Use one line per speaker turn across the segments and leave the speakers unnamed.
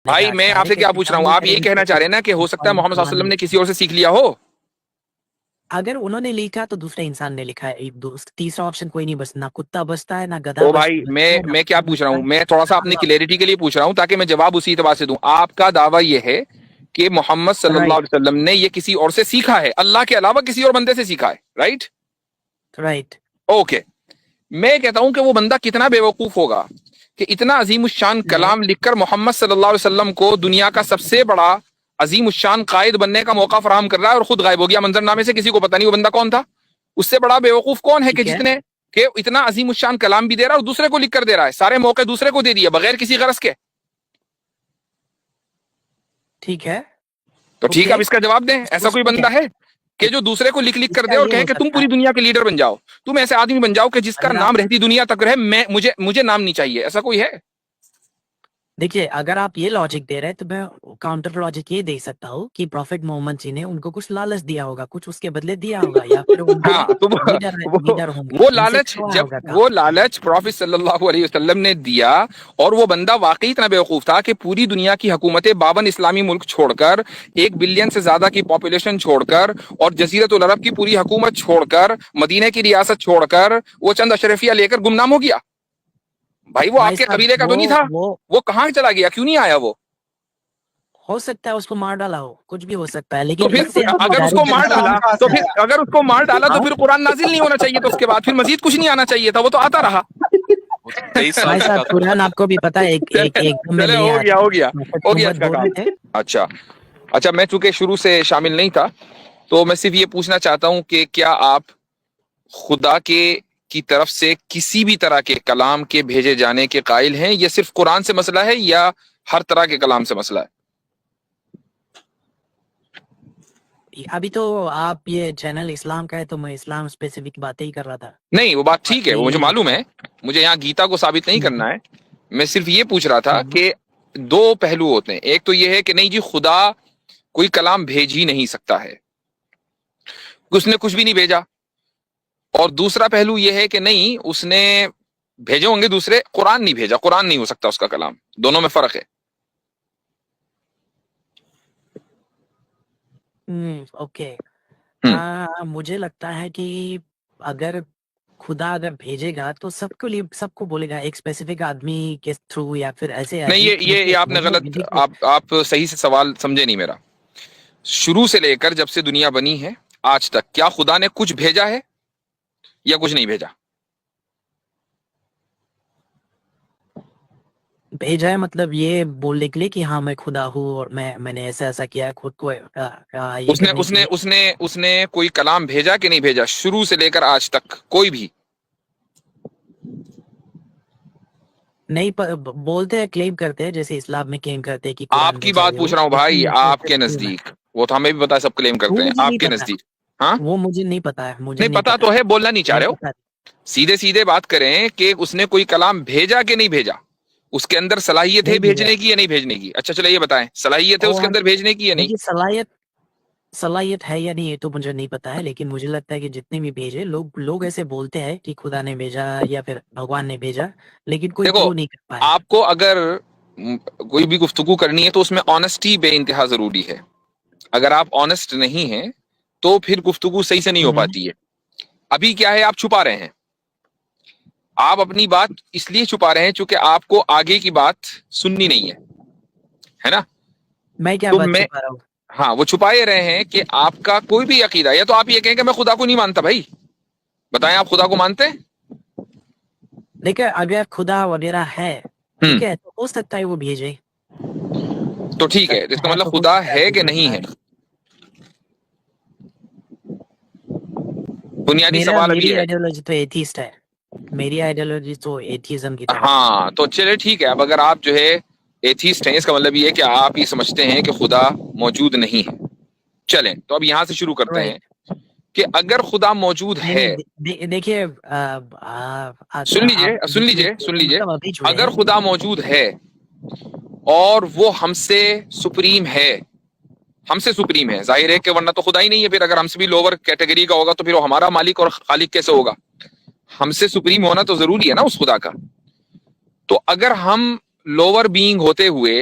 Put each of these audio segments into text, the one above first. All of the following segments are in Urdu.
بھائی میں آپ سے کیا پوچھ رہا ہوں، آپ یہی کہنا چاہ رہے ہیں نا کہ ہو سکتا ہے محمد صلی اللہ علیہ وسلم نے کسی اور سے سیکھ لیا ہو؟
اگر انہوں نے لکھا تو دوسرے انسان نے لکھا ہے، تیسرا آپشن کوئی نہیں، بس نہ کتا بستا ہے، نہ گدھا
تو
بستا
بھائی
ہے، نہ
میں کیا پوچھ رہا ہوں، میں تھوڑا سا اپنی
اللہ۔
کلیئرٹی کے لیے پوچھ رہا ہوں تاکہ میں جواب اسی اعتبار سے دوں۔ آپ کا دعویٰ یہ ہے کہ محمد صلی اللہ
رائٹ
علیہ وسلم نے یہ کسی اور سے سیکھا ہے، اللہ کے علاوہ کسی اور بندے سے سیکھا ہے، رائٹ؟
رائٹ
اوکے، میں کہتا ہوں کہ وہ بندہ کتنا بے وقوف ہوگا کہ اتنا عظیم الشان کلام لکھ کر محمد صلی اللہ علیہ وسلم کو دنیا کا سب سے بڑا عظیم الشان قائد بننے کا موقع فراہم کر رہا ہے اور خود غائب ہو گیا منظرنامے سے، کسی کو پتہ نہیں وہ بندہ کون تھا۔ اس سے بڑا بے وقوف کون ہے کہ
ٹھیک ہے
جتنے کہ اتنا عظیم الشان کلام بھی دے رہا ہے اور دوسرے کو لکھ کر دے رہا ہے، سارے موقع دوسرے کو دے دیا بغیر کسی غرض کے۔
ٹھیک ہے
تو ٹھیک ہے،
اوکے،
اب اس کا جواب دیں، ایسا
اس
کوئی
میں کیا
بندہ ہے کہ جو دوسرے کو لکھ
اس
کر دے
کا
اور
یہ
کہے
ہو
کہ تم
سکتا
پوری
ہے،
دنیا کے لیڈر بن جاؤ، تم ایسے آدمی بن جاؤ کہ جس کا
اگر آپ
نام رہتی دنیا تک رہے، مجھے نام نہیں چاہیے، ایسا کوئی ہے؟
دیکھیے، اگر آپ یہ لاجک دے رہے ہیں تو میں کاؤنٹر لاجک یہ دے سکتا ہوں کہ پروفٹ محمد جی نے ان کو کچھ لالچ دیا ہوگا، کچھ اس کے بدلے دیا ہوگا، یا پھر ان کے
ہاں تو
لیڈر ہوں گے
وہ
ان سے
لالچ،
کروایا
جب
ہوگا کام۔
وہ لالچ پروفیٹ صلی اللہ علیہ وسلم نے دیا اور وہ بندہ واقعی اتنا بیوقوف تھا کہ پوری دنیا کی حکومتیں 52 اسلامی ملک چھوڑ کر، 1 بلین سے زیادہ کی پاپولیشن چھوڑ کر اور جزیرت العرب کی پوری حکومت چھوڑ کر، مدینے کی ریاست چھوڑ کر وہ چند اشرفیہ لے کر گمنام ہو گیا۔ بھائی وہ
بھائی
آپ کے
صاحب،
قبیلے کا تو نہیں تھا،
وہ
وہ کہاں چلا گیا، کیوں نہیں آیا وہ؟
ہو سکتا ہے اس کو مار ڈالا ہو، کچھ بھی ہو سکتا ہے،
تو
لیکن
پھر
اس سے آپ
اگر اس کو
ڈائریکٹ
مار
جناب
ڈالا تو پھر اگر اس کو مار ڈالا تو پھر قرآن نازل نہیں ہونا چاہیے، تو اس کے بعد پھر مزید کچھ نہیں آنا چاہیے تھا، وہ تو آتا رہا۔
وہ 23 سال
بھائی
تک
صاحب،
آتا رہا۔
قرآن آپ کو بھی پتا ہے ایک دم میں
چلے
نہیں
ہو
آیا
گیا
تھا،
ہو گیا
پروفٹ
ہو گیا،
محمد
اچھا
بول
کام۔
رہے تھے۔
اچھا میں چونکہ شروع سے شامل نہیں تھا تو میں صرف یہ پوچھنا چاہتا ہوں کہ کیا آپ خدا کے کی طرف سے کسی بھی طرح کے کلام کے بھیجے جانے کے قائل ہیں؟ یہ صرف قرآن سے مسئلہ ہے یا ہر طرح کے کلام سے مسئلہ ہے؟
ابھی تو آپ یہ چینل اسلام کا ہے تو میں اسلام اسپیسیفک باتیں ہی کر رہا تھا،
نہیں وہ بات ٹھیک ہے، وہ مجھے
باقی
معلوم ہے، مجھے یہاں گیتا کو ثابت نہیں
ہم،
کرنا ہے، میں صرف یہ پوچھ رہا تھا
ہم،
کہ دو پہلو ہوتے ہیں، ایک تو یہ ہے کہ نہیں جی خدا کوئی کلام بھیج ہی نہیں سکتا ہے، اس نے کچھ بھی نہیں بھیجا، اور دوسرا پہلو یہ ہے کہ نہیں اس نے بھیجے ہوں گے دوسرے، قرآن نہیں بھیجا، قرآن نہیں ہو سکتا اس کا کلام، دونوں میں فرق ہے۔
اوکے،
ہم،
مجھے لگتا ہے کہ اگر خدا اگر بھیجے گا تو سب کو بولے گا، ایک اسپیسیفک آدمی کے تھرو یا پھر ایسے
نہیں
عجیب طریقے
یہ
سے
آپ نے
بولے گا۔
غلط،
دیکھیے،
آپ صحیح سے سوال سمجھے نہیں میرا۔ شروع سے لے کر جب سے دنیا بنی ہے آج تک کیا خدا نے کچھ بھیجا ہے یا کچھ نہیں بھیجا؟
بھیجا ہے مطلب یہ بولنے کے لیے کہ ہاں میں خدا ہوں اور میں نے ایسا ایسا کیا ہے خود کو یہ
اس نے
کرنے
اس
کے
نے
لیے۔
اس نے اس نے کوئی کلام بھیجا کہ نہیں بھیجا شروع سے لے کر آج تک کوئی بھی؟
نہیں بولتے ہیں، کلیم کرتے ہیں، جیسے اسلام میں کلیم کرتے ہیں کہ
آپ
قرآن
کی
بھیجا
بات
ہے،
پوچھ
وہ
رہا ہوں
مسلم
بھائی،
میں
آپ
سے
کے
مسلم ہے۔
نزدیک، وہ تو ہمیں بھی پتا ہے، سب کلیم
وہ
کرتے ہیں،
مجھے
آپ
نہیں
کے
پتا،
نزدیک؟ ہاں
وہ مجھے نہیں پتا ہے، مجھے
نہیں
نہیں
پتا
پتا،
تو ہے، بولنا نہیں چاہ
نہیں
رہے ہو،
پتا۔
سیدھے سیدھے بات کریں کہ اس نے کوئی کلام بھیجا کہ نہیں بھیجا، اس کے اندر صلاحیت ہے
نہیں بھیجا
بھیجنے کی یا نہیں بھیجنے کی؟ اچھا چلے یہ بتائیں، صلاحیت ہے اس کے
اور
اندر بھیجنے کی یا نہیں؟
دیکھیے، صلاحیت ہے یا نہیں یہ تو مجھے نہیں پتا ہے، لیکن مجھے لگتا ہے کہ جتنے بھی بھیجے لوگ ایسے بولتے ہیں کہ خدا نے بھیجا یا پھر بھگوان نے بھیجا، لیکن کوئی
دیکھو
پروو نہیں کر پایا۔
آپ کو اگر کوئی بھی گفتگو کرنی ہے تو اس میں آنےسٹی بے انتہا ضروری ہے، اگر آپ آنےسٹ نہیں ہیں تو پھر گفتگو صحیح سے نہیں ہو
ہوں،
پاتی ہے۔ ابھی کیا ہے، آپ چھپا رہے ہیں، آپ اپنی بات اس لیے چھپا رہے ہیں چونکہ آپ کو آگے کی بات سننی نہیں ہے نا؟
میں کیا
تو
بات
میں
چھپا رہا ہوں؟
ہاں وہ چھپائے رہے ہیں کہ آپ کا کوئی بھی عقیدہ ہے، یا تو آپ یہ کہیں کہ میں خدا کو نہیں مانتا، بھائی بتائیں آپ خدا کو مانتے ہیں؟
دیکھیں، اگر خدا وغیرہ ہے،
ہم،
ٹھیک ہے، تو ہو سکتا ہے وہ بھیجے،
تو ٹھیک ہے، اس کا
ہے
مطلب
تو ہو
خدا
سکتا ہے
ہے
بھیج
کہ
سکتا
نہیں
ہے۔
ہے؟ بنیادی سوال ابھی
میری
ہے۔
آئیڈیالوجی تو ایتھیسٹ ہے، میری آئیڈیالوجی تو ایتھیزم کی طرف ہے۔
ہاں تو چلے ٹھیک ہے، اب اگر آپ جو ہے ایتھیسٹ ہیں، اس کا مطلب یہ ہے کہ آپ یہ سمجھتے ہیں کہ خدا موجود نہیں ہے۔ چلیں تو اب یہاں سے شروع کرتے ہیں
رائٹ،
کہ اگر خدا موجود
نہیں
ہے،
نہیں، دیکھیے،
سن
آپ
لیجئے سن
بیچ میں
لیجئے سن لیجئے،
مطلب ابھی جڑے
اگر
ہیں۔
خدا موجود ہے اور وہ ہم سے سپریم ہے، ہم سے سپریم ہے، ظاہر ہے کہ ورنہ تو خدا ہی نہیں ہے، پھر اگر ہم سے بھی لوور کیٹیگری کا ہوگا تو پھر وہ ہمارا مالک اور خالق کیسے ہوگا؟ ہم سے سپریم ہونا تو ضروری ہے نا اس خدا کا۔ تو اگر ہم لوور بینگ ہوتے ہوئے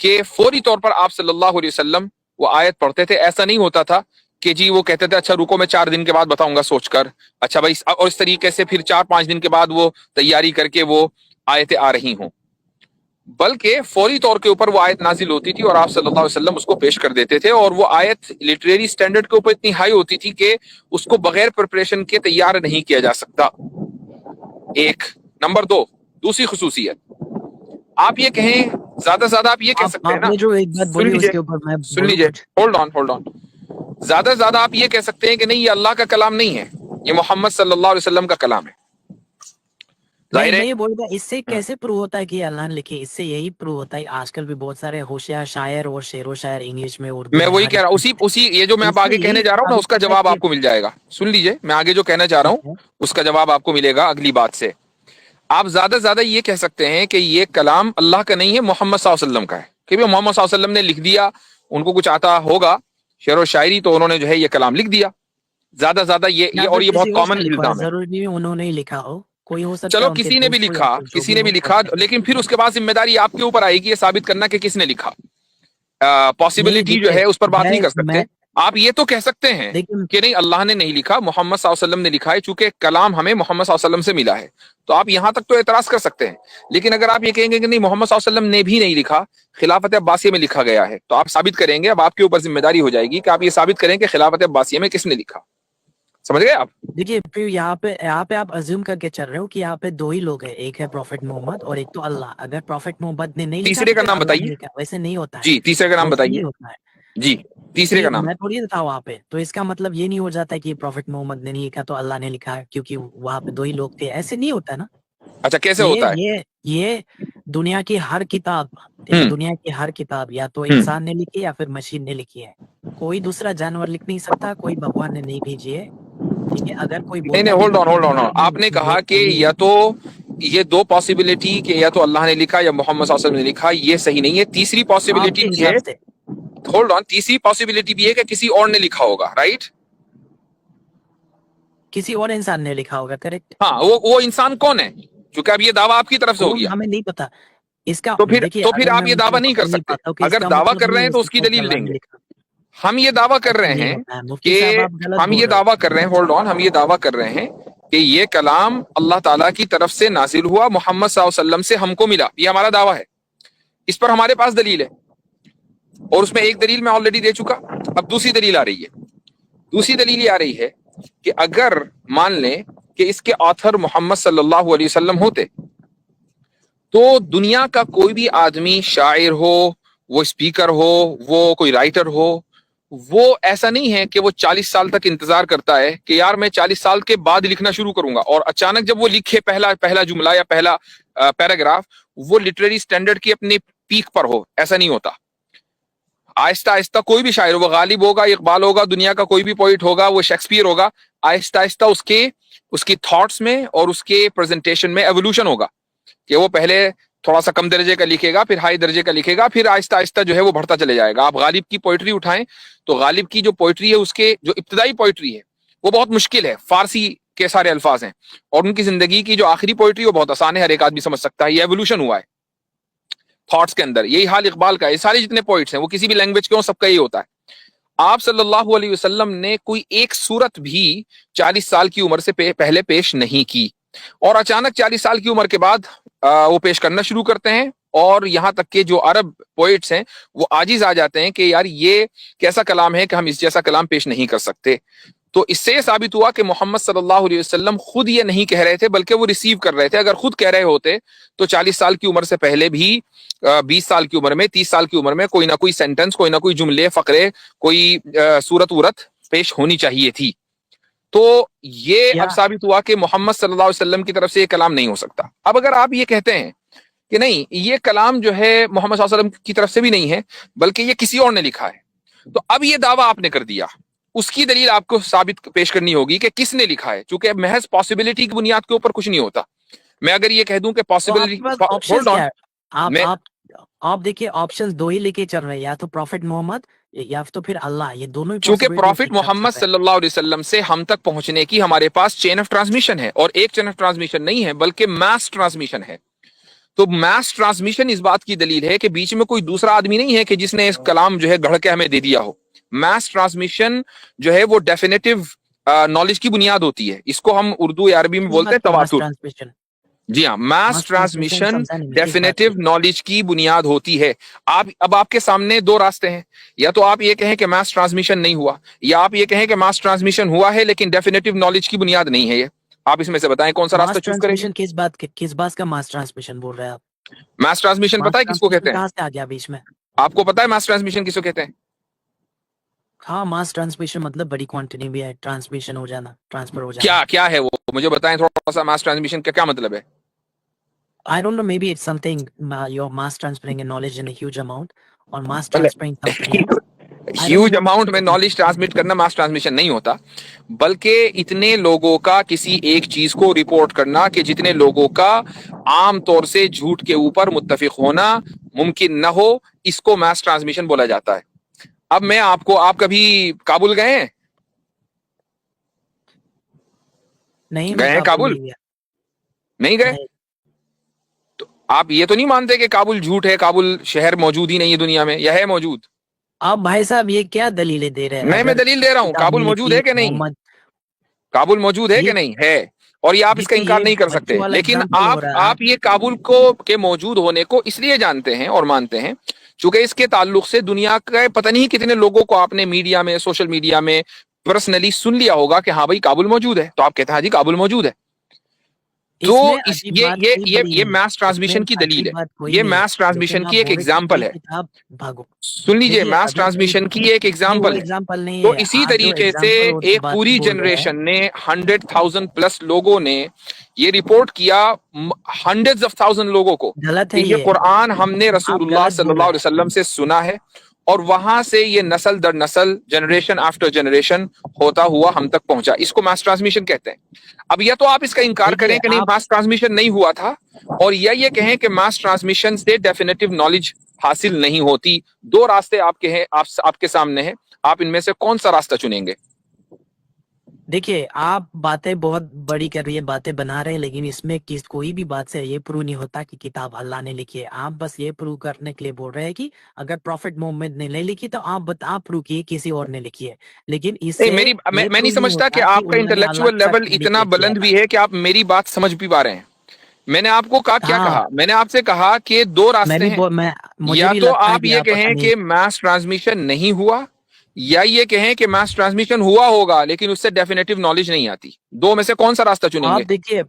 کہ فوری طور پر آپ صلی اللہ علیہ وسلم وہ آیت پڑھتے تھے. ایسا نہیں ہوتا تھا کہ جی وہ کہتے تھے اچھا رکو میں 4 دن کے بعد بتاؤں گا سوچ کر, اچھا بھائی, اور اس طریقے سے پھر 4-5 دن کے بعد وہ تیاری کر کے وہ آیتیں آ رہی ہوں, بلکہ فوری طور کے اوپر وہ آیت نازل ہوتی تھی اور آپ صلی اللہ علیہ وسلم اس کو پیش کر دیتے تھے, اور وہ آیت لٹریری سٹینڈرڈ کے اوپر اتنی ہائی ہوتی تھی کہ اس کو بغیر پریپریشن کے تیار نہیں کیا جا سکتا. ایک نمبر 2, دوسری خصوصیت, آپ یہ کہیں زیادہ سے زیادہ آپ یہ کہہ سکتے ہیں
آپ
نا,
نے جو ایک بات
سن
بولی اس
لیجئے
کے اوپر میں
سن
بولوں
لیجئے,
کچھ.
ہولڈ آن, زیادہ سے زیادہ آپ یہ کہہ سکتے ہیں کہ نہیں یہ اللہ کا کلام نہیں ہے, یہ محمد صلی اللہ علیہ وسلم کا کلام ہے. ظاہر ہے
میں یہ بول رہا اس سے کیسے پروو ہوتا ہے کہ اللہ نے لکھی, اس سے یہی پروو ہوتا ہے آج کل بھی بہت سارے ہوشیار شاعر اور شعر و شاعر انگلش میں اردو
میں
میں
وہی
ہر
کہہ رہا
اس
ہوں, اسی یہ جو میں اب
اس سے
آگے
یہی
کہنے جا رہا ہوں نا اس کا
ثابت ہوتا ہے
جواب
کہ
آپ کو مل جائے گا. سن لیجئے, میں آگے جو کہنا چاہ رہا
ٹھیک
ہوں
ہے.
اس کا جواب آپ کو ملے گا اگلی بات سے. آپ زیادہ سے زیادہ یہ کہہ سکتے ہیں کہ یہ کلام اللہ کا نہیں ہے, محمد صلی اللہ علیہ وسلم کا ہے, کہ محمد صلی اللہ علیہ وسلم نے لکھ دیا, ان کو کچھ آتا ہوگا شعر و شاعری تو انہوں نے جو ہے یہ کلام لکھ دیا. زیادہ سے زیادہ
یا
اور
پھر
یہ
کسی
بہت
اور سے
کامن
لکھوا ہے,
الزام ہے.
ضروری نہیں انہوں نے ہی لکھا ہو, کوئی ہو سکتا ہے
چلو
ان کے
کسی نے بھی
دوست ہو یا
لکھا,
پھر جو بھی ہو
لکھا,
کرتے ہیں.
لیکن پھر اس کے بعد ذمہ داری آپ کے اوپر آئے گی یہ ثابت کرنا کہ کس نے لکھا.
نہیں
پاسبلٹی جو
دیکھیے,
ہے اس پر بات نہیں کر سکتے.
میں
آپ یہ تو کہہ سکتے ہیں
دیکھیے
کہ نہیں اللہ نے نہیں لکھا, محمد صلی اللہ علیہ وسلم نے لکھا ہے, چونکہ کلام ہمیں محمد صلی اللہ علیہ وسلم سے ملا ہے, تو آپ یہاں تک تو اعتراض کر سکتے ہیں. لیکن اگر آپ یہ کہیں گے کہ نہیں محمد صلی اللہ علیہ وسلم نے بھی نہیں لکھا, خلافت عباسیہ میں لکھا گیا ہے, تو آپ ثابت کریں گے, اب آپ کے اوپر ذمہ داری ہو جائے گی کہ آپ یہ ثابت کریں کہ خلافت عباسیہ میں کس نے لکھا. سمجھ گئے آپ؟
دیکھیے پھر یہاں پہ آپ ازیوم کر کے چل رہے ہو کہ یہاں پہ 2 ہی لوگ ہیں, ایک ہے پروفٹ محمد اور ایک تو اللہ. اگر پروفٹ محمد نے نہیں لکھا
تیسرے
تو
کا
پھر
نام
اللہ
بتائیے.
نے لکھا, ویسے نہیں ہوتا ہے,
جی تیسرے کا نام
ویسے
بتائیے.
نہیں ہوتا ہے.
جی تیسرے کا نام.
میں تھوڑی تھا وہاں پہ, تو اس کا مطلب یہ نہیں ہو جاتا کہ پروفٹ محمد نے نہیں لکھا تو اللہ نے لکھا, کیونکہ وہاں پہ 2 ہی لوگ تھے, ایسے نہیں ہوتا نا.
اچھا کیسے
یہ
ہوتا ہے؟
یہ دنیا کی ہر کتاب, ٹھیک ہے,
ہوں
دنیا کی ہر کتاب یا تو
ہوں
انسان نے لکھی یا پھر مشین نے لکھی ہے. کوئی دوسرا جانور لکھ نہیں سکتا, کوئی بھگوان نے نہیں بھیجی ہے, ٹھیک ہے. اگر کوئی
نہیں نہیں,
بولتا بھی
ہولڈ
کہ
آن.
نہیں
آپ نے کہا کہ
یہ
یا تو یہ 2 پاسبلٹی کہ یا تو اللہ نے لکھا یا محمد صلی اللہ علیہ وسلم نے لکھا, یہ صحیح نہیں ہے. تیسری
آپ
پاسبلٹی
کے
بھی ہے,
حساب سے
ہولڈ آن, تیسری پاسبلٹی بھی ہے کہ کسی اور نے لکھا ہوگا, رائٹ؟
کسی اور انسان نے لکھا ہوگا, کریکٹ.
ہاں, وہ انسان کون ہے؟ کیونکہ اب یہ دعویٰ آپ کی طرف سے ہو
کون
گیا,
ہمیں نہیں پتا اس کا.
تو
دیکھیے
پھر
اگر میں
آپ یہ
ان
دعویٰ
کو
نہیں کر
نہیں
سکتے.
پاتا ہوں کہ اس
اگر
کا
دعویٰ
مطلب
کر رہے
نہیں
ہیں
ہو
تو اس کی
سکتا کہ
دلیل
اللہ
دیں
نے
گے.
لکھا,
ہم یہ دعویٰ کر
ایسا
رہے
نہیں
ہیں
ہوتا ہے. مفتی
کہ
صاحب آپ غلط
ہم
بول
یہ
رہے ہو.
دعویٰ کر رہے ہیں, ہولڈ آن, ہم یہ دعویٰ کر رہے ہیں کہ یہ کلام اللہ تعالیٰ کی طرف سے نازل ہوا, محمد صلی اللہ علیہ وسلم سے ہم کو ملا, یہ ہمارا دعویٰ ہے. اس پر ہمارے پاس دلیل ہے, اور اس میں ایک دلیل میں آلریڈی دے چکا. اب دوسری دلیل آ رہی ہے. دوسری دلیل یہ آ رہی ہے کہ اگر مان لیں کہ اس کے آتھر محمد صلی اللہ علیہ وسلم ہوتے, تو دنیا کا کوئی بھی آدمی, شاعر ہو, وہ اسپیکر ہو, وہ کوئی رائٹر ہو, وہ ایسا نہیں ہے کہ وہ 40 سال تک انتظار کرتا ہے کہ یار میں 40 سال کے بعد لکھنا شروع کروں گا, اور اچانک جب وہ لکھے پہلا جملہ یا پہلا پیراگراف, وہ لٹریری سٹینڈرڈ کی اپنی پیک پر ہو. ایسا نہیں ہوتا. آہستہ آہستہ کوئی بھی شاعر, وہ غالب ہوگا, اقبال ہوگا, دنیا کا کوئی بھی پوئٹ ہوگا, وہ شیکسپیئر ہوگا, آہستہ آہستہ اس کی تھاٹس میں اور اس کے پریزنٹیشن میں ایوولوشن ہوگا, کہ وہ پہلے تھوڑا سا کم درجے کا لکھے گا, پھر ہائی درجے کا لکھے گا, پھر آہستہ آہستہ جو ہے وہ بڑھتا چلے جائے گا. آپ غالب کی پوئٹری اٹھائیں تو غالب کی جو پوئٹری ہے, اس کے جو ابتدائی پوئٹری ہے وہ بہت مشکل ہے, فارسی کے سارے الفاظ ہیں, اور ان کی زندگی کی جو آخری پوئٹری وہ بہت آسان ہے, ہر ایک آدمی سمجھ سکتا ہے. یہ ایوولوشن ہوا ہے تھاٹس کے اندر. یہی حال اقبال کا ہے. یہ سارے جتنے پوئٹس ہیں وہ کسی بھی لینگویج کے ہوں, سب کا یہی ہوتا ہے. آپ صلی اللہ علیہ وسلم نے کوئی ایک سورت بھی 40 سال کی عمر سے پہلے پیش نہیں کی, اور اچانک 40 سال کی عمر کے بعد وہ پیش کرنا شروع کرتے ہیں, اور یہاں تک کہ جو عرب پوئٹس ہیں وہ عاجز آ جاتے ہیں کہ یار یہ کیسا کلام ہے کہ ہم اس جیسا کلام پیش نہیں کر سکتے. تو اس سے یہ ثابت ہوا کہ محمد صلی اللہ علیہ وسلم خود یہ نہیں کہہ رہے تھے, بلکہ وہ ریسیو کر رہے تھے. اگر خود کہہ رہے ہوتے تو 40 سال کی عمر سے پہلے بھی 20 سال کی عمر میں, 30 سال کی عمر میں کوئی نہ کوئی سینٹنس, کوئی نہ کوئی جملے, فقرے, کوئی صورت پیش ہونی چاہیے تھی. تو یہ
کیا
اب ثابت ہوا کہ محمد صلی اللہ علیہ وسلم کی طرف سے یہ کلام نہیں ہو سکتا. اب اگر آپ یہ کہتے ہیں کہ نہیں یہ کلام جو ہے محمد صلی اللہ علیہ وسلم کی طرف سے بھی نہیں ہے, بلکہ یہ کسی اور نے لکھا ہے, تو اب یہ دعویٰ آپ نے کر دیا. اس کی دلیل آپ کو ثابت پیش کرنی ہوگی کہ کس نے لکھا ہے, چونکہ محض پاسبلٹی کی بنیاد کے اوپر کچھ نہیں ہوتا. میں اگر یہ کہہ دوں کہ
تو آپ
پاسبلٹی,
کے پاس آپشنز
ہولڈ آن,
کیا ہے؟
میں
آپ دیکھیے آپشنز 2 ہی لے کے چل رہے ہیں, یا تو پروفٹ محمد یا تو پھر اللہ. یہ دونوں ہی
چونکہ
پاسبلٹیز
پروفٹ
ایک ساتھ چل
محمد
رہے
صلی اللہ علیہ وسلم سے ہم تک پہنچنے کی ہمارے پاس چین آف ٹرانسمیشن ہے, اور ایک چین آف ٹرانسمیشن نہیں ہے بلکہ میس ٹرانسمیشن ہے. تو میس ٹرانسمیشن اس بات کی دلیل ہے کہ بیچ میں کوئی دوسرا آدمی نہیں ہے کہ جس نے اس کلام جو ہے گڑھ کے ہمیں دے دیا ہو. میس ٹرانسمیشن جو ہے وہ ڈیفینیٹو نالج کی بنیاد ہوتی ہے. اس کو ہم اردو یا عربی میں
کس
بولتے
بات
ہیں
کی ماس
تواتر.
ٹرانسمیشن؟
جی ہاں, میس
ماس ٹرانسمیشن
ٹرانسمیشن
سمجھا نہیں میں کس بات
ڈیفینیٹو
کی.
نالج کی بنیاد ہوتی ہے. اب آپ کے سامنے دو راستے ہیں. یا تو آپ یہ کہیں کہ میس ٹرانسمیشن نہیں ہوا, یا آپ یہ کہیں کہ میس ٹرانسمیشن ہوا ہے لیکن ڈیفینیٹو نالج کی بنیاد نہیں ہے. یہ آپ اس میں سے بتائیں کون سا راستہ
ماس
چوز کریں گے.
ٹرانسمیشن کس بات کا ماس ٹرانسمیشن بول رہے ہیں آپ؟
میس ٹرانسمیشن
ماس
پتا ہے کس کو
ٹرانسمیشن
کہتے ہیں؟
کہاں سے آ گیا بیچ میں؟
آپ کو پتا ہے میس ٹرانسمیشن کس کو کہتے ہیں؟
ہاں, ماس ٹرانسمیشن مطلب بڑی کوانٹٹی میں ہے ٹرانسمیشن ہو جانا, ٹرانسفر ہو جانا.
کیا ہے وہ مجھے بتائیں تھوڑا سا. میس ٹرانسمیشن کا کیا مطلب ہے؟
I don't know, maybe it's something you're mass transferring a knowledge in a huge amount or mass
مطلب
transferring something else. I don't
huge
know.
Amount میں نالج ٹرانسمٹ کرنا ماس ٹرانسمیشن نہیں ہوتا, بلکہ اتنے لوگوں کا کسی ایک چیز کو رپورٹ کرنا کہ جتنے لوگوں کا عام طور سے جھوٹ کے اوپر متفق ہونا ممکن نہ ہو, اس کو ماس ٹرانسمیشن بولا جاتا ہے. اب میں آپ کبھی کابل گئے ہیں؟
نہیں, میں
گئے ہیں
کابل
کابل؟
نہیں گیا.
نہیں گئے؟
نہیں.
تو آپ یہ تو نہیں مانتے کہ کابل جھوٹ ہے, کابل شہر موجود ہی نہیں ہے دنیا میں, یا ہے موجود؟
آپ بھائی صاحب یہ کیا دلیلیں دے رہے ہیں؟
میں
اگر
دلیل دے رہا ہوں.
کتاب
کابل
نہیں
موجود
لکھی
ہے کہ نہیں؟
محمد,
کابل موجود ہے
یہ
کہ نہیں ہے, اور یہ آپ اس کا
دیکھیے
انکار
یہ
نہیں کر سکتے.
بچوں والا
لیکن
اگزامپل ہو رہا ہے.
آپ یہ کابل کو کے موجود ہونے کو اس لیے جانتے ہیں اور مانتے ہیں چونکہ اس کے تعلق سے دنیا کے پتہ نہیں کتنے لوگوں کو آپ نے میڈیا میں, سوشل میڈیا میں پرسنلی سن لیا ہوگا کہ ہاں بھائی کابل موجود ہے, تو آپ کہتے ہیں ہاں جی کابل موجود ہے. تو
اس میں عجیب بات کوئی بڑی
یہ
نہیں ہے.
میس
اس میں
ٹرانسمیشن کی دلیل
عجیب
ہے.
بات کوئی
یہ
نہیں ہے,
میس
لیکن
ٹرانسمیشن
آپ
کی ایک
بول رہے کہ
ایگزامپل
یہ
ہے.
کتاب بھاگو.
سن لیجئے,
دیکھیے
میس
اگر کوئی,
ٹرانسمیشن کی ایک
نہیں وہ
ایگزامپل ہے.
ایگزامپل نہیں
تو
ہے.
اسی
آپ جو
طریقے سے
ایگزامپل
ایک
بات
پوری
بول رہے ہیں,
جنریشن نے 100,000 پلس لوگوں نے یہ رپورٹ کیا, ہنڈریڈ آف تھاؤزینڈ لوگوں کو,
غلط
کہ
ہے.
یہ قرآن ہم نے
آپ
رسول اللہ
غلط
صلی
بول
اللہ
رہے
علیہ
ہیں.
وسلم سے سنا ہے, اور وہاں سے یہ نسل در نسل, جنریشن آفٹر جنریشن ہوتا ہوا ہم تک پہنچا. اس کو ماس ٹرانسمیشن کہتے ہیں. اب یا تو آپ اس کا انکار
دیکھیے
کریں کہ نہیں
آپ,
ماس ٹرانسمیشن نہیں ہوا تھا, اور یا یہ کہیں کہ ماس ٹرانسمیشن سے ڈیفینیٹو نالج حاصل نہیں ہوتی. دو راستے آپ کے ہیں, آپ کے سامنے ہیں, آپ ان میں سے کون سا راستہ چنیں گے؟
دیکھیے آپ باتیں بہت بڑی کر رہی ہے, باتیں بنا رہے ہیں, لیکن اس میں کوئی بھی بات سے یہ پروو نہیں ہوتا کہ کتاب اللہ نے لکھی ہے. آپ بس یہ پروو کرنے کے لیے بول رہے ہیں کہ اگر پروفٹ محمد نے نہیں لکھی تو آپ پروو کیے کسی اور نے لکھی ہے, لیکن اس
نہیں,
سے یہ
میں نہیں
پروو نہیں
سمجھتا کہ
ہوتا کہ
آپ کا
انہوں نے
انٹلیکچوئل
الگ
لیول
سے
اتنا
کیا
بلند
تھا.
بھی ہے کہ آپ میری بات سمجھ بھی پا رہے ہیں. میں نے آپ کو کیا
ہاں,
کہا, میں نے آپ سے کہا کہ دو راستے ہیں.
میں مجھے
یا
بھی
تو
لگتا ہے
آپ
کہ
یہ
پتہ
کہیں
نہیں.
کہ میس ٹرانسمیشن نہیں ہوا, یا یہ کہیں کہ میس ٹرانسمیشن ہوا ہوگا لیکن اس سے ڈیفینیٹو نالج نہیں آتی. دو میں سے کون سا راستہ چنیں گے؟
آپ دیکھیے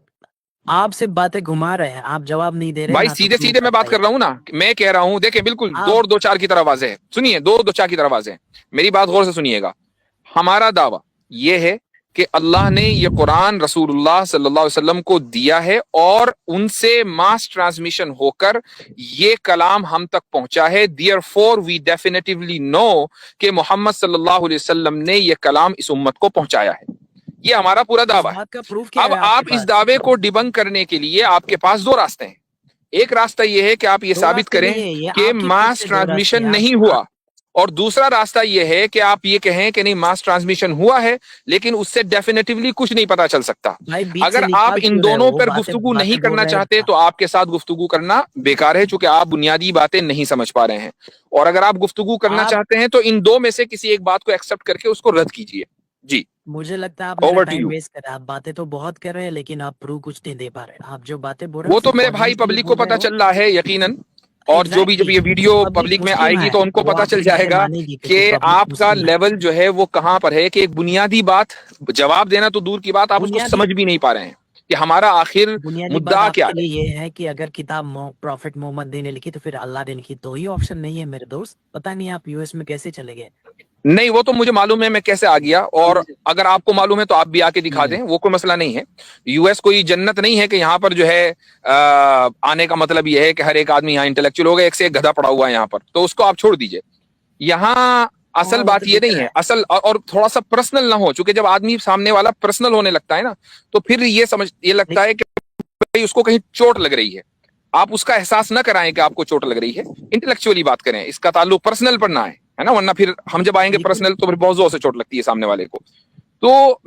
آپ سے باتیں گھما رہے ہیں, آپ جواب نہیں دے رہے
بھائی
نہ تو
سیدھے
پروو
سیدھے میں
کر
بات
پائے.
کر رہا ہوں نا. میں کہہ رہا ہوں دیکھیں بالکل دو
آپ
اور دو چار کی طرح واضح ہے. سنیے, دو چار کی طرح واضح ہے, میری بات غور سے سنیے گا. ہمارا دعویٰ یہ ہے کہ اللہ نے یہ قرآن رسول اللہ صلی اللہ علیہ وسلم کو دیا ہے, اور ان سے ماس ٹرانسمیشن ہو کر یہ کلام ہم تک پہنچا ہے. دیئر فور وی ڈیفینیٹولی نو کہ محمد صلی اللہ علیہ وسلم نے یہ کلام اس امت کو پہنچایا ہے. یہ ہمارا پورا
اس
دعویٰ ہے.
بات کا پروف کیا
اب
ہے آپ
آپ
کے
اس
پاس؟
دعوے کو ڈیبنک کرنے کے لیے آپ کے پاس دو راستے ہیں. ایک راستہ یہ ہے کہ آپ یہ
دو
ثابت
راستے
کریں
نہیں ہے, یہ
کہ
آپ کی طرف
ماس
سے دو راستے ہیں.
ٹرانسمیشن نہیں ہوا, اور دوسرا راستہ یہ ہے کہ آپ یہ کہیں کہ نہیں ماس ٹرانسمیشن ہوا ہے لیکن اس سے ڈیفینیٹولی کچھ نہیں پتا چل سکتا.
بھائی بیچ سے
اگر آپ
نکال
ان
کیوں رہے
دونوں
ہو؟
پر
باتیں
گفتگو
باتیں
نہیں
بول
کرنا
رہے
چاہتے
ہیں.
تو آپ کے ساتھ گفتگو کرنا بیکار ہے, چونکہ آپ بنیادی باتیں نہیں سمجھ پا رہے ہیں. اور اگر آپ گفتگو کرنا
آپ,
چاہتے ہیں تو ان دو میں سے کسی ایک بات کو ایکسپٹ کر کے اس کو رد کیجیے. جی,
مجھے لگتا ہے آپ میرا
over to
time
you.
Waste کر رہے ہیں. آپ باتیں تو بہت کر رہے ہیں لیکن آپ پروف کچھ نہیں دے پا رہے. آپ جو باتیں بول رہے ہو
وہ تو
صرف
میرے بھائی
آڈینس کے لیے
پبلک کو
بول رہے
پتا
ہو.
چل رہا ہے یقیناً, اور جو بھی جب
ایگزیکٹلی
یہ ویڈیو
پبلک
پبلک میں آئے
مسلم
گی
ہے,
تو ان کو
وہ
پتا
آپ
چل
کی
جائے
باتیں
گا
مانیں گی
کہ
کیونکہ پبلک
آپ کا
مسلم ہے.
لیول جو ہے وہ کہاں پر ہے, کہ ایک بنیادی بات جواب دینا تو دور کی بات, آپ اس کو
بنیادی
سمجھ بھی نہیں پا رہے ہیں کہ ہمارا آخر
بنیادی بات
مدعا
آپ
کیا
کے
ہے.
لیے یہ ہے کہ اگر کتاب پروفٹ محمد نے لکھی تو پھر اللہ نے لکھی. دو ہی آپشن نہیں ہے میرے دوست. پتہ نہیں آپ یو ایس میں کیسے چلے گئے.
نہیں, وہ تو مجھے معلوم ہے میں کیسے آ گیا, اور اگر آپ کو معلوم ہے تو آپ بھی آ کے دکھا دیں, وہ کوئی مسئلہ نہیں ہے. یو ایس کوئی جنت نہیں ہے کہ یہاں پر جو ہے آنے کا مطلب یہ ہے کہ ہر ایک آدمی یہاں انٹلیکچوئل ہوگا, ایک سے ایک گدھا پڑا ہوا ہے یہاں پر, تو اس کو آپ چھوڑ دیجئے. یہاں اصل
ہاں وہ تو
بات یہ
دکھ
نہیں
رہا
ہے, اصل اور تھوڑا سا پرسنل نہ ہو, چونکہ جب آدمی سامنے والا پرسنل ہونے لگتا ہے نا تو پھر یہ لگتا ہے کہ اس کو کہیں چوٹ لگ رہی ہے. آپ اس کا احساس نہ کرائیں کہ آپ کو چوٹ لگ رہی ہے, انٹلیکچولی بات کریں, اس کا تعلق پرسنل پر نہ ہے نا, ورنہ پھر ہم جب آئیں گے
لیکن
پرسنل تو پھر بہت زور سے چوٹ لگتی ہے سامنے والے کو. تو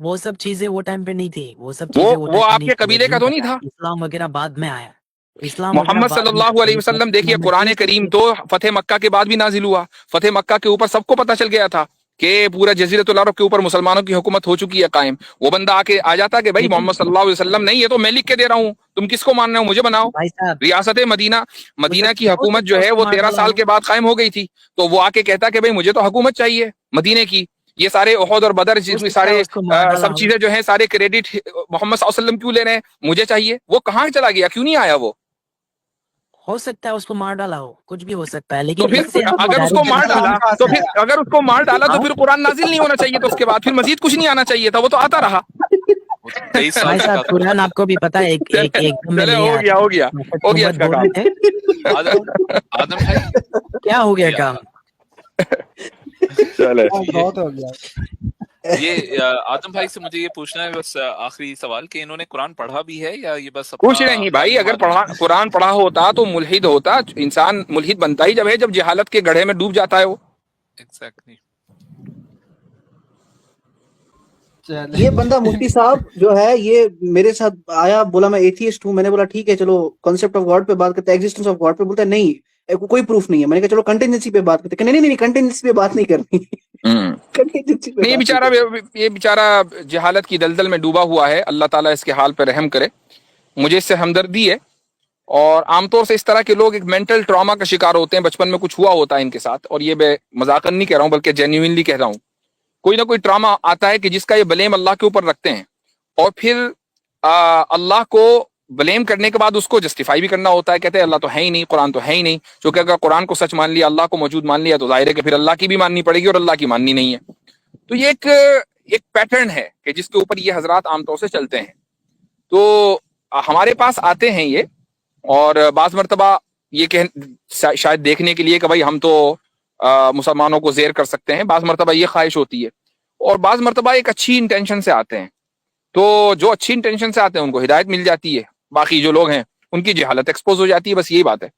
وہ سب چیزیں وہ ٹائم پہ نہیں تھی، وہ سب چیزیں وہ
وہ
ٹائم پہ
آپ
نہیں
کے
تھی،
قبیلے کا
مجھے
تو
پتا
نہیں
ہے
تھا؟
اسلام وغیرہ بعد میں آیا، اسلام وغیرہ
محمد
بعد
صلی
میں
اللہ علیہ
آیا،
وسلم دیکھیے
محمد
قرآن
صلی اللہ
کریم
علیہ
تو فتح مکہ کے بعد بھی نازل ہوا. فتح مکہ کے اوپر سب کو پتہ چل گیا تھا کہ پورا جزیرۃ العرب کے اوپر مسلمانوں کی حکومت ہو چکی ہے قائم. وہ بندہ آ جاتا کہ بھائی
لیکن
محمد صلی اللہ علیہ وسلم نہیں، یہ تو میں لکھ کے دے رہا ہوں، تم کس کو مان رہے ہو، مجھے بناؤ.
بھائی صاحب
ریاست مدینہ مدینہ کی
ہو
حکومت
سکتا
جو
ہے اس
ہے
کو
وہ
مار
13
ڈالا
سال
ہو،
کے بعد قائم ہو گئی تھی. تو وہ آ کے کہتا کہ بھائی مجھے تو حکومت چاہیے مدینے کی. یہ سارے احد اور بدر
ہو
جتنے
سکتا ہے
سارے
اس کو مار ڈالا
سب
ہو،
چیزیں جو ہیں سارے کریڈٹ محمد صلی اللہ علیہ وسلم کیوں لے رہے ہیں، مجھے چاہیے. وہ کہاں چلا گیا، کیوں نہیں آیا وہ؟
ہو سکتا ہے اس کو مار ڈالا ہو، کچھ بھی ہو سکتا ہے،
تو
لیکن
پھر
اس سے آپ
اگر اس کو
ڈائریکٹ
مار
جناب
ڈالا تو پھر اگر اس کو مار ڈالا تو
ہاں
پھر قرآن نازل نہیں ہونا چاہیے، تو اس کے بعد پھر مزید کچھ نہیں آنا چاہیے تھا، وہ تو آتا رہا.
وہ 23 سال
بھائی
تک
صاحب
آتا رہا.
قرآن آپ کو بھی پتا ہے ایک
چلے
ایک دم میں
چلے
نہیں
ہو
آیا
گیا
تھا،
ہو گیا
پروفیٹ
ہو گیا اس
محمد
کا
بول
کام.
رہے تھے.
آدم بھائی
کیا ہو گیا
یہ
کام؟
چلے
بہت ہو گیا.
یہ آدم بھائی سے مجھے یہ پوچھنا ہے بس آخری سوال کہ انہوں نے قرآن پڑھا بھی ہے یا یہ بس اپنا
کچھ نہیں بھائی.
خیالی
اگر
معلومات؟
قرآن پڑھا ہوتا تو ملحد ہوتا. انسان ملحد بنتا ہی جب ہے جب جہالت کے گڑھے میں ڈوب جاتا ہے وہ.
ایگزیکٹلی.
یہ بندہ
مفتی صاحب جو ہے یہ میرے ساتھ آیا، بولا میں ایتھیسٹ ہوں. میں نے بولا ٹھیک ہے چلو کانسیپٹ آف گاڈ پہ بات کرتے ہیں، ایگزسٹنس آف گاڈ پہ. بولتا ہے نہیں کوئی پروف نہیں ہے. میں نے کہا چلو کنٹینجنسی پہ بات کرتے ہیں. نہیں نہیں نہیں کنٹینجنسی پہ بات نہیں کرنی. کنٹینجنسی پہ
نہیں،
بات نہیں کرنی.
یہ بیچارہ جہالت کی دلدل میں ڈوبا ہوا ہے. اللہ تعالیٰ اس کے حال پہ رحم کرے. مجھے اس سے ہمدردی ہے. اور عام طور سے اس طرح کے لوگ ایک مینٹل ٹراما کا شکار ہوتے ہیں، بچپن میں کچھ ہوا ہوتا ہے ان کے ساتھ. اور یہ میں مذاقن نہیں کہہ رہا ہوں بلکہ جینیوئنلی کہہ رہا ہوں. کوئی نہ کوئی ٹراما آتا ہے کہ جس کا یہ بلیم اللہ کے اوپر رکھتے ہیں، اور پھر اللہ کو بلیم کرنے کے بعد اس کو جسٹیفائی بھی کرنا ہوتا ہے. کہتے ہیں اللہ تو ہے ہی نہیں، قرآن تو ہے ہی نہیں. چونکہ اگر قرآن کو سچ مان لیا، اللہ کو موجود مان لیا، تو ظاہر ہے کہ پھر اللہ کی بھی ماننی پڑے گی اور اللہ کی ماننی نہیں ہے. تو یہ ایک پیٹرن ہے کہ جس کے اوپر یہ حضرات عام طور سے چلتے ہیں. تو ہمارے پاس آتے ہیں یہ، اور بعض مرتبہ یہ کہ شاید دیکھنے کے لیے کہ بھائی ہم تو مسلمانوں کو زیر کر سکتے ہیں. بعض مرتبہ یہ خواہش ہوتی ہے، اور بعض مرتبہ ایک اچھی انٹینشن سے آتے ہیں. تو جو اچھی انٹینشن سے آتے ہیں ان کو ہدایت مل جاتی ہے، باقی جو لوگ ہیں ان کی جہالت ایکسپوز ہو جاتی ہے. بس یہی بات ہے.